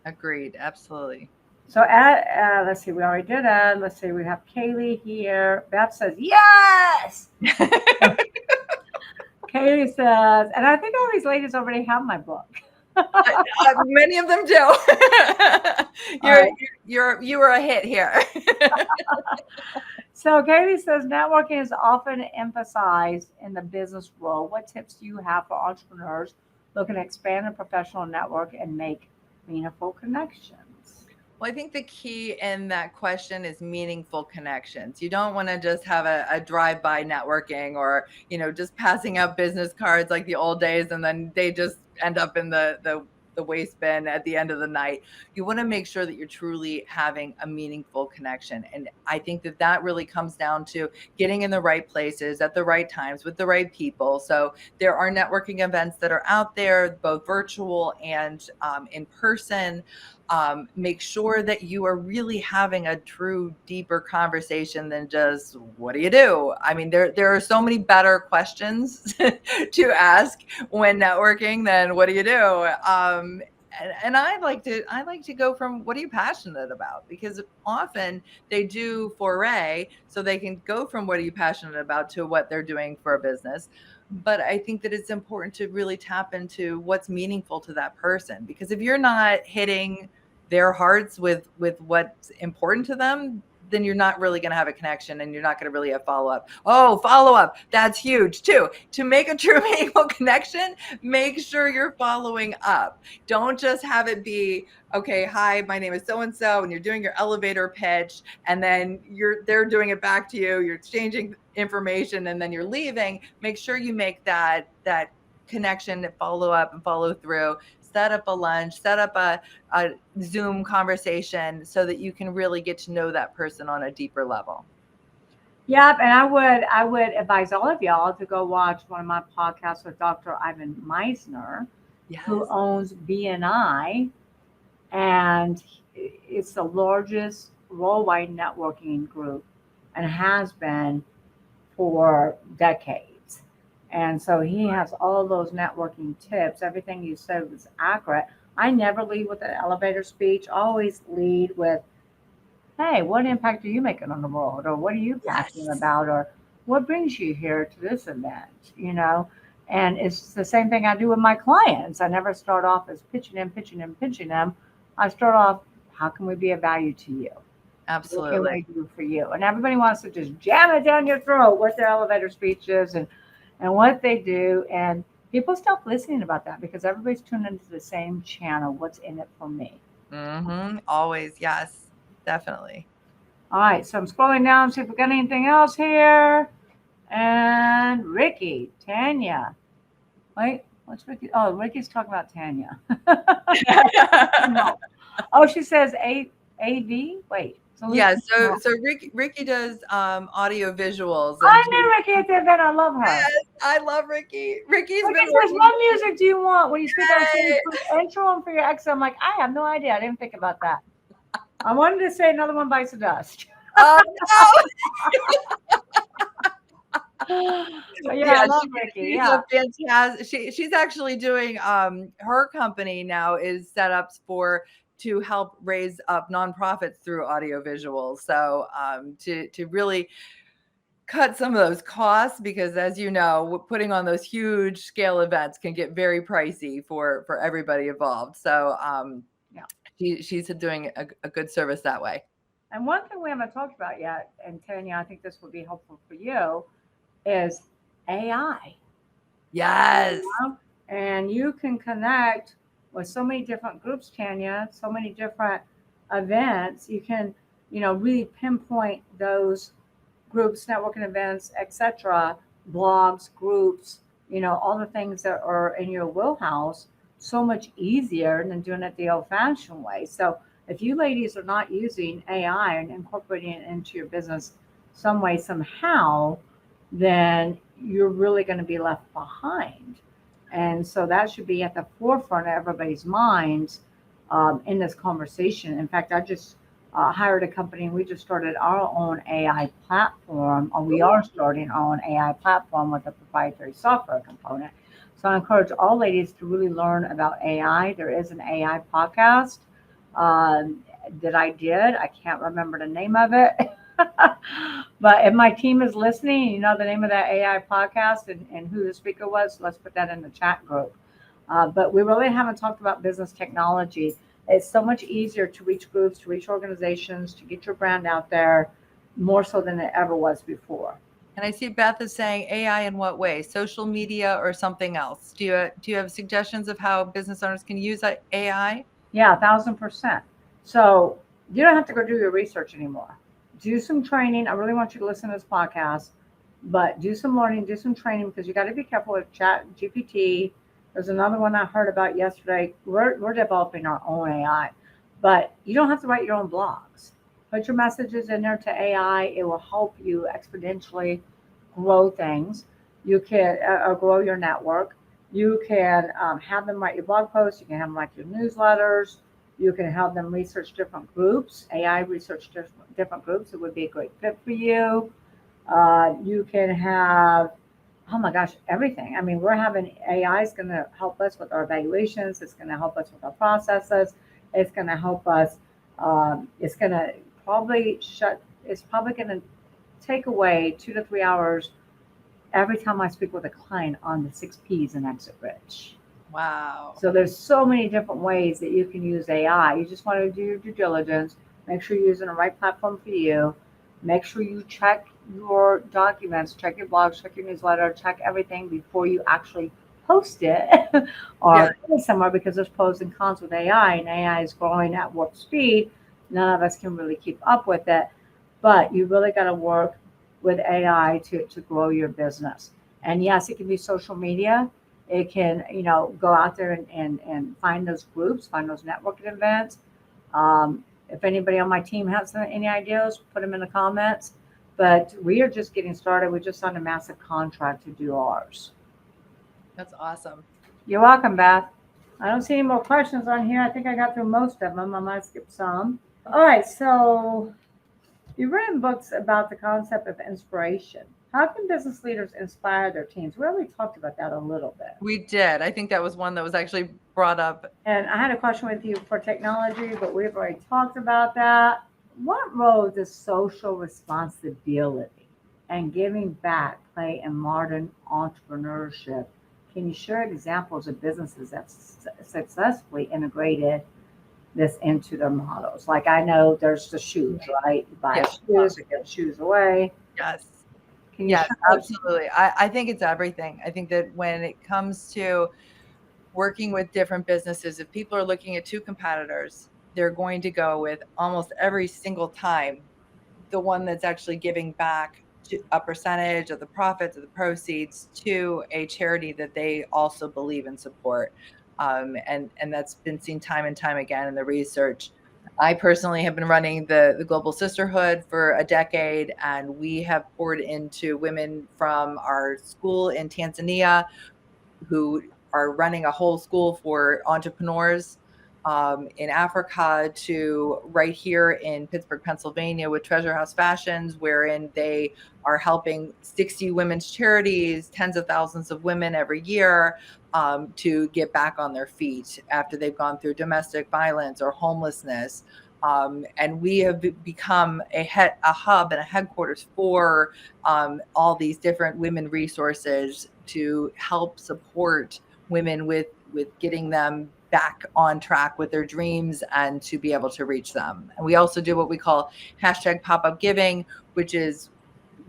Agreed. Absolutely. So let's see, we already did it. Let's see, we have Kaylee here. Beth says yes. Kaylee says, and I think all these ladies already have my book. Many of them do. You were a hit here. So Katie says networking is often emphasized in the business world. What tips do you have for entrepreneurs looking to expand a professional network and make meaningful connections? Well, I think the key in that question is meaningful connections. You don't want to just have a drive-by networking, or, just passing out business cards like the old days, and then they just end up in the waste bin at the end of the night. You want to make sure that you're truly having a meaningful connection. And I think that really comes down to getting in the right places at the right times with the right people. So there are networking events that are out there, both virtual and in person. Make sure that you are really having a true, deeper conversation than just, what do you do? I mean, there are so many better questions to ask when networking than what do you do? And I like to go from, what are you passionate about? Because often they do foray, so they can go from what are you passionate about to what they're doing for a business. But I think that it's important to really tap into what's meaningful to that person, because if you're not hitting their hearts with what's important to them, then you're not really going to have a connection, and you're not going to really have follow-up. Oh, follow-up. That's huge too. To make a true meaningful connection, make sure you're following up. Don't just have it be, okay, hi, my name is so-and-so, and you're doing your elevator pitch, and then they're doing it back to you. You're exchanging information, and then you're leaving. Make sure you make that connection, follow up and follow through. Set up a lunch, set up a Zoom conversation so that you can really get to know that person on a deeper level. Yep, and I would advise all of y'all to go watch one of my podcasts with Dr. Ivan Meisner, Yes. who owns BNI, and it's the largest worldwide networking group and has been for decades. And so he has all those networking tips. Everything you said was accurate. I never lead with an elevator speech. I always lead with, hey, what impact are you making on the world? Or what are you passionate about? Or what brings you here to this event? And it's the same thing I do with my clients. I never start off as pitching them. I start off, how can we be of value to you? Absolutely. What can we do for you? And everybody wants to just jam it down your throat what their elevator speech is and what they do. And people stop listening about that because everybody's tuned into the same channel. What's in it for me? Mm-hmm. Always. Yes, definitely. All right. So I'm scrolling down, see if we got anything else here. And Ricky, Tanya. Wait, what's Ricky? Oh, Ricky's talking about Tanya. No. Oh, she says AV. Wait, So Yeah, so Ricky does audio visuals, and I knew Ricky at the event. I love her. yes, I love Ricky. Ricky's Ricky been says, working. what music do you want when you speak on stage? Yay! Intro them for your ex. I'm like, I have no idea. I didn't think about that. I wanted to say Another One Bites the Dust. Oh But no! yeah, I love Ricky. She's Yeah. a fantastic. She's actually doing her company now is set up to help raise up nonprofits through audio visuals. So to really cut some of those costs, because as you know, putting on those huge scale events can get very pricey for everybody involved. So Yeah. she's doing a good service that way. And one thing we haven't talked about yet, and Tanya, I think this will be helpful for you, is AI. Yes. And you can connect with so many different groups, Tanya, so many different events. You can, really pinpoint those groups, networking events, etc., blogs, groups, all the things that are in your wheelhouse so much easier than doing it the old-fashioned way. So if you ladies are not using AI and incorporating it into your business some way, somehow, then you're really going to be left behind. And so that should be at the forefront of everybody's minds in this conversation. In fact, I just hired a company and we just started our own AI platform, or we are starting our own AI platform with a proprietary software component. So I encourage all ladies to really learn about AI. There is an AI podcast that I did. I can't remember the name of it. But if my team is listening, you know the name of that AI podcast and who the speaker was, let's put that in the chat group. But we really haven't talked about business technology. It's so much easier to reach groups, to reach organizations, to get your brand out there more so than it ever was before. And I see Beth is saying AI in what way? Social media or something else? Do you have suggestions of how business owners can use AI? Yeah, 1,000%. So you don't have to go do your research anymore. Do some training. I really want you to listen to this podcast, but do some learning, do some training, because you got to be careful with Chat GPT. There's another one I heard about yesterday. We're developing our own AI, but you don't have to write your own blogs. Put your messages in there to AI. It will help you exponentially grow things. You can grow your network. You can have them write your blog posts. You can have them write your newsletters. You can have them research different groups. AI research different groups. It would be a great fit for you. You can have, oh my gosh, everything. I mean, we're having AI is going to help us with our evaluations. It's going to help us with our processes. It's going to help us. It's going to it's probably going to take away 2 to 3 hours every time I speak with a client on the 6 P's in Exit Rich. Wow. So there's so many different ways that you can use AI. You just want to do your due diligence. Make sure you're using the right platform for you. Make sure you check your documents, check your blogs, check your newsletter, check everything before you actually post it or put it somewhere, because there's pros and cons with AI, and AI is growing at warp speed. None of us can really keep up with it, but you really got to work with AI to grow your business. And yes, it can be social media. It can, go out there and find those groups, find those networking events. If anybody on my team has any ideas, put them in the comments. But we are just getting started. We just signed a massive contract to do ours. That's awesome. You're welcome, Beth. I don't see any more questions on here. I think I got through most of them. I might skip some. All right, so you've written books about the concept of inspiration. How can business leaders inspire their teams? We already talked about that a little bit. We did. I think that was one that was actually brought up. And I had a question with you for technology, but we've already talked about that. What role does social responsibility and giving back play in modern entrepreneurship? Can you share examples of businesses that successfully integrated this into their models? Like, I know there's the shoes, right? You buy shoes, you give shoes away. Yes. Yes, absolutely. I think it's everything. I think that when it comes to working with different businesses, if people are looking at 2 competitors, they're going to go with almost every single time the one that's actually giving back to a percentage of the profits of the proceeds to a charity that they also believe and support. And that's been seen time and time again in the research. I personally have been running the Global Sisterhood for a decade, and we have poured into women from our school in Tanzania who are running a whole school for entrepreneurs, in Africa, to right here in Pittsburgh, Pennsylvania with Treasure House Fashions, wherein they are helping 60 women's charities, tens of thousands of women every year, to get back on their feet after they've gone through domestic violence or homelessness. And we have become a hub and a headquarters for all these different women resources to help support women with getting them back on track with their dreams and to be able to reach them. And we also do what we call hashtag pop-up giving, which is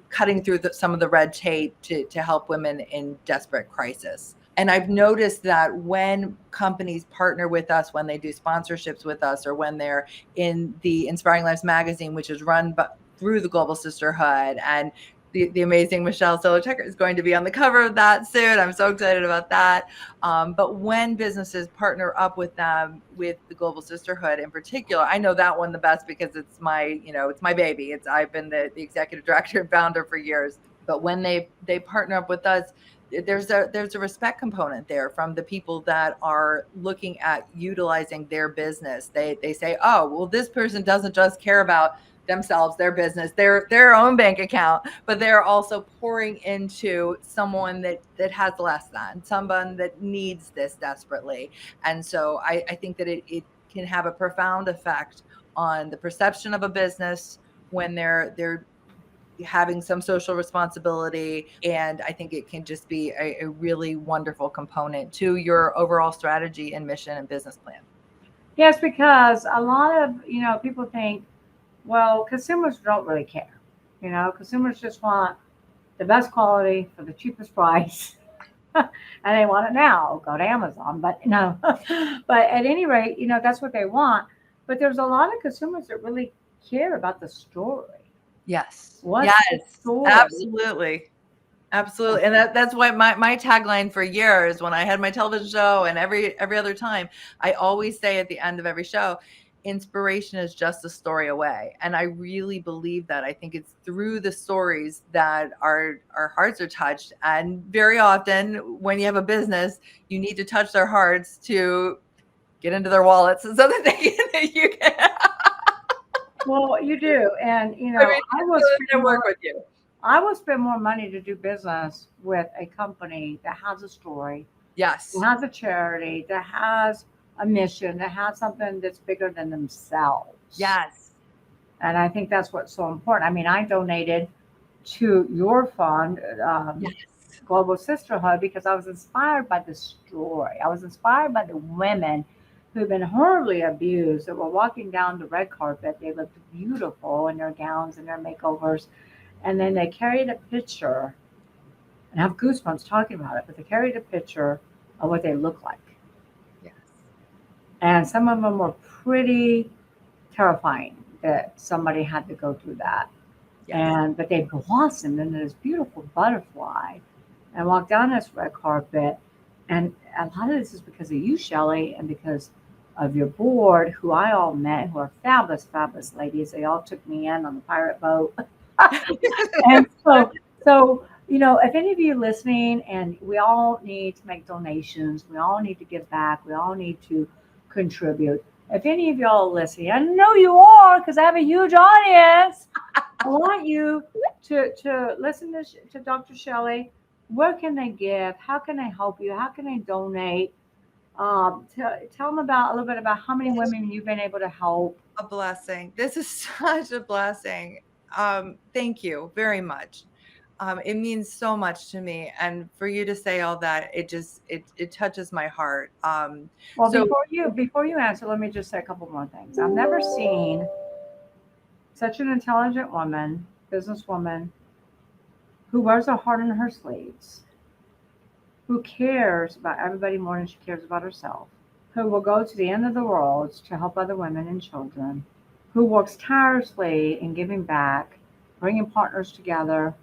cutting through some of the red tape to help women in desperate crisis. And I've noticed that when companies partner with us, when they do sponsorships with us, or when they're in the Inspiring Lives magazine, which is run through the Global Sisterhood, and the amazing Michelle Siller-Tucker is going to be on the cover of that soon. I'm so excited about that. But when businesses partner up with them, with the Global Sisterhood in particular, I know that one the best because it's my baby. I've been the executive director and founder for years. But when they partner up with us, there's a respect component there from the people that are looking at utilizing their business. They say, oh, well, this person doesn't just care about themselves, their business, their own bank account, but they're also pouring into someone that has less than, someone that needs this desperately. And so I think that it can have a profound effect on the perception of a business when they're having some social responsibility. And I think it can just be a really wonderful component to your overall strategy and mission and business plan. Yes, because a lot of, people think, well, consumers don't really care. Consumers just want the best quality for the cheapest price. And they want it now. Go to Amazon. But no, but at any rate, that's what they want. But there's a lot of consumers that really care about the story. Yes. What's the story? Absolutely. Absolutely. And that's why my tagline for years, when I had my television show and every other time, I always say at the end of every show, inspiration is just a story away. And I really believe that. I think it's through the stories that our hearts are touched. And very often when you have a business, you need to touch their hearts to get into their wallets so that you can. Well, you do. And, I will spend more money to do business with a company that has a story. Yes. That has a charity, that has a mission, that has something that's bigger than themselves. Yes. And I think that's what's so important. I mean, I donated to your fund, Yes. Global Sisterhood, because I was inspired by the story. I was inspired by the women who've been horribly abused, that were walking down the red carpet. They looked beautiful in their gowns and their makeovers. And then they carried a picture, and I have goosebumps talking about it, but they carried a picture of what they look like. Yes. And some of them were pretty terrifying that somebody had to go through that. Yes. But they blossomed into this beautiful butterfly and walked down this red carpet. And a lot of this is because of you, Shellie, and because of your board, who I all met, who are fabulous, fabulous ladies. They all took me in on the pirate boat. And so, if any of you listening, and we all need to make donations, we all need to give back, we all need to contribute. If any of y'all are listening, I know you are, because I have a huge audience. I want you to listen to Dr. Shellie. Where can they give? How can they help you? How can they donate? Tell them a little bit about how many women you've been able to help. A blessing. This is such a blessing. Thank you very much. It means so much to me, and for you to say all that, it touches my heart. Well, before you answer, let me just say a couple more things. I've never seen such an intelligent woman, businesswoman, who wears her heart on her sleeves, who cares about everybody more than she cares about herself, who will go to the end of the world to help other women and children, who works tirelessly in giving back, bringing partners together,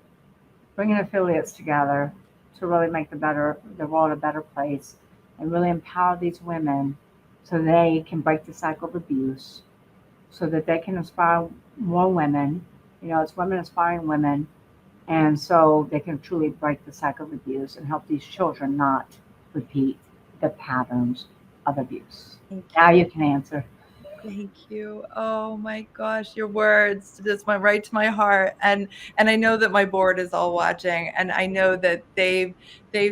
bringing affiliates together to really make the world a better place, and really empower these women so they can break the cycle of abuse so that they can inspire more women. It's women inspiring women. And so they can truly break the cycle of abuse and help these children not repeat the patterns of abuse. Thank Now you. you can answer. Thank you. Oh my gosh, your words just went right to my heart. And I know that my board is all watching, and I know that they've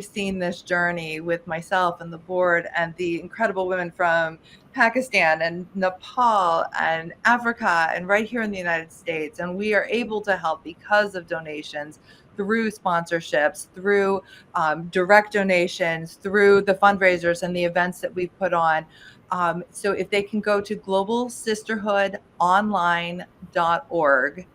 seen this journey with myself and the board and the incredible women from Pakistan and Nepal and Africa and right here in the United States. And we are able to help because of donations, through sponsorships, through direct donations, through the fundraisers and the events that we put on. So if they can go to globalsisterhoodonline.org,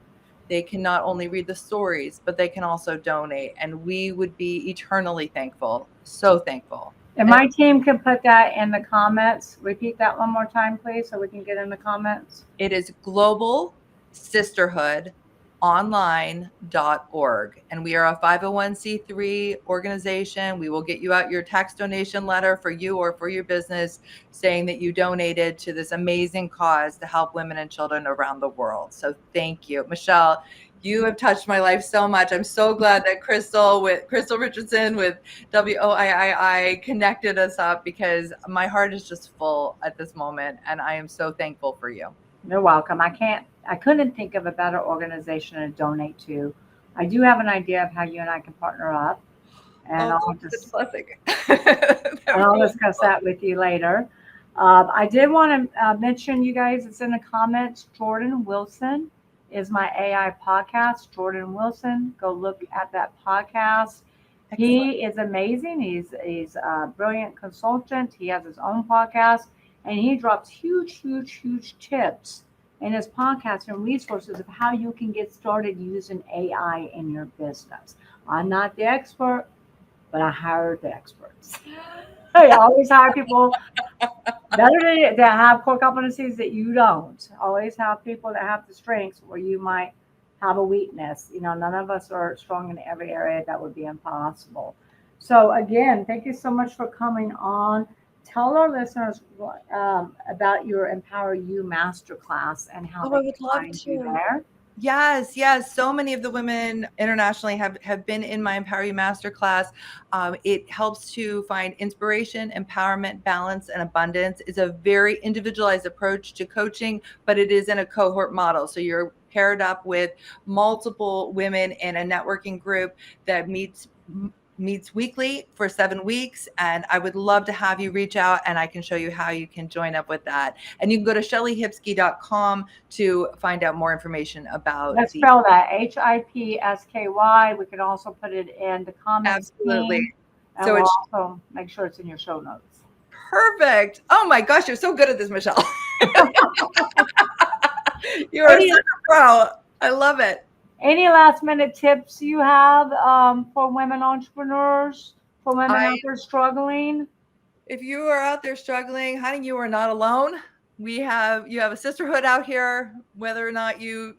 they can not only read the stories, but they can also donate. And we would be eternally thankful. So thankful. And my team can put that in the comments. Repeat that one more time, please, so we can get in the comments. It is Global Sisterhood online.org, and we are a 501c3 organization. We will get you out your tax donation letter for you or for your business saying that you donated to this amazing cause to help women and children around the world. So thank you, Michelle. You have touched my life so much. I'm so glad that Crystal Richardson with WOIII connected us up, because my heart is just full at this moment, and I am so thankful for you. You're welcome. I couldn't think of a better organization to donate to. I do have an idea of how you and I can partner up, and I'll discuss that with you later. I did want to mention, you guys, it's in the comments. Jordan Wilson is my AI podcast. Jordan Wilson, go look at that podcast. Excellent. He is amazing. He's a brilliant consultant. He has his own podcast, and he drops huge tips in his podcast and resources of how you can get started using AI in your business. I'm not the expert, but I hired the experts. I always hire people that have core competencies that you don't. Always have people that have the strengths where you might have a weakness. None of us are strong in every area. That would be impossible. So again, thank you so much for coming on. Tell our listeners about your Empower You Masterclass and how they can find you there. Yes. So many of the women internationally have been in my Empower You Masterclass. It helps to find inspiration, empowerment, balance, and abundance. It's a very individualized approach to coaching, but it is in a cohort model. So you're paired up with multiple women in a networking group that meets weekly for 7 weeks. And I would love to have you reach out, and I can show you how you can join up with that. And you can go to shelliehipsky.com to find out more information about. Let's spell that HIPSKY. We can also put it in the comments. Absolutely. And so we'll also make sure it's in your show notes. Perfect. Oh my gosh, you're so good at this, Michelle. You are such a pro. I love it. Any last minute tips you have for women entrepreneurs, for women out there struggling? If you are out there struggling, honey, you are not alone. You have a sisterhood out here, whether or not you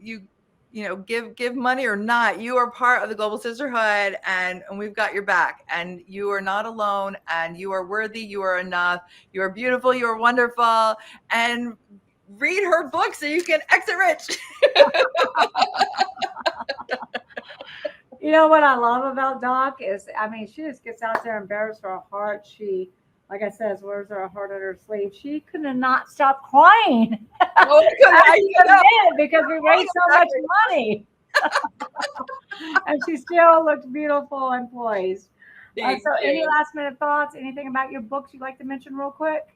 give money or not, you are part of the Global Sisterhood, and we've got your back, and you are not alone, and you are worthy, you are enough, you are beautiful, you are wonderful, and read her book so you can exit rich. You know what I love about Doc is, she just gets out there and bears her heart. She, like I said, wears her heart on her sleeve. She could not stop crying. Because we raised so much money. And she still looks beautiful and poised. So any last minute thoughts, anything about your books you'd like to mention real quick?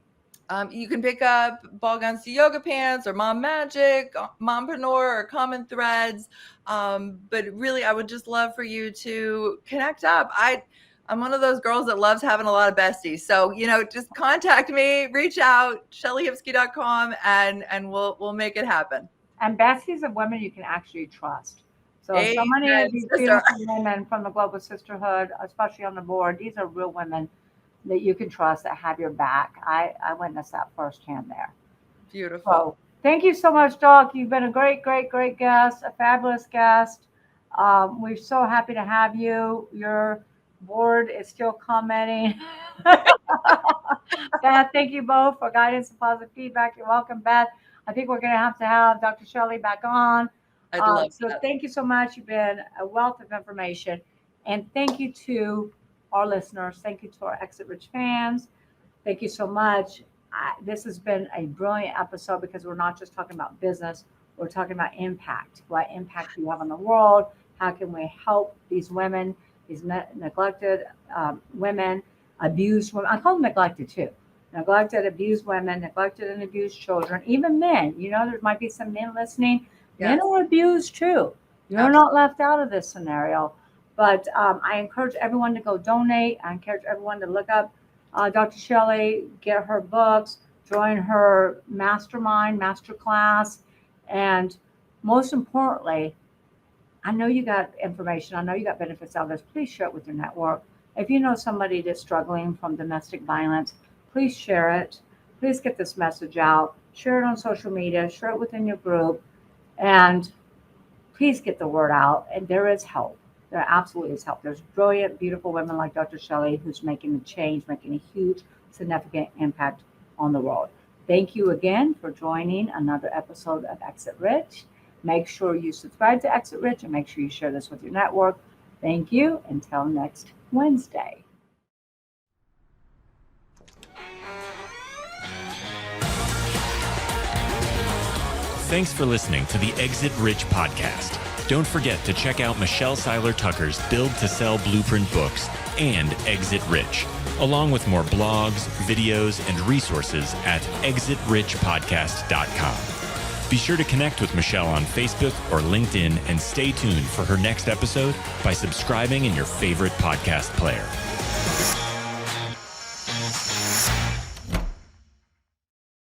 You can pick up Ball Guns to Yoga Pants, or Mom Magic, Mompreneur, or Common Threads. But really, I would just love for you to connect up. I'm one of those girls that loves having a lot of besties. So, just contact me, reach out, shelliehipsky.com, and we'll make it happen. And besties of women you can actually trust. So many of these beautiful women from the Global Sisterhood, especially on the board, these are real women that you can trust, that have your back. I witnessed that firsthand there. Beautiful. So thank you so much, Doc. You've been a great guest, a fabulous guest. We're so happy to have you. Your board is still commenting. Beth, thank you both for guidance and positive feedback. You're welcome, Beth. I think we're going to have Dr. Shellie back on. I'd love so that. thank you so much. You've been a wealth of information. And thank you to our listeners. Thank you to our Exit Rich fans. Thank you so much. This has been a brilliant episode because we're not just talking about business. We're talking about impact. What impact do you have on the world? How can we help these women, these neglected women, abused women? I call them neglected too. Neglected, abused women, neglected and abused children, even men. There might be some men listening. Yes. Men are abused too. You're not left out of this scenario. But I encourage everyone to go donate. I encourage everyone to look up Dr. Shellie, get her books, join her masterclass. And most importantly, I know you got information. I know you got benefits out of this. Please share it with your network. If you know somebody that's struggling from domestic violence, please share it. Please get this message out. Share it on social media. Share it within your group. And please get the word out. And there is help. There absolutely is help. There's brilliant, beautiful women like Dr. Shellie who's making the change, making a huge, significant impact on the world. Thank you again for joining another episode of Exit Rich. Make sure you subscribe to Exit Rich and make sure you share this with your network. Thank you. Until next Wednesday. Thanks for listening to the Exit Rich podcast. Don't forget to check out Michelle Seiler Tucker's Build to Sell Blueprint books and Exit Rich, along with more blogs, videos, and resources at exitrichpodcast.com. Be sure to connect with Michelle on Facebook or LinkedIn and stay tuned for her next episode by subscribing in your favorite podcast player.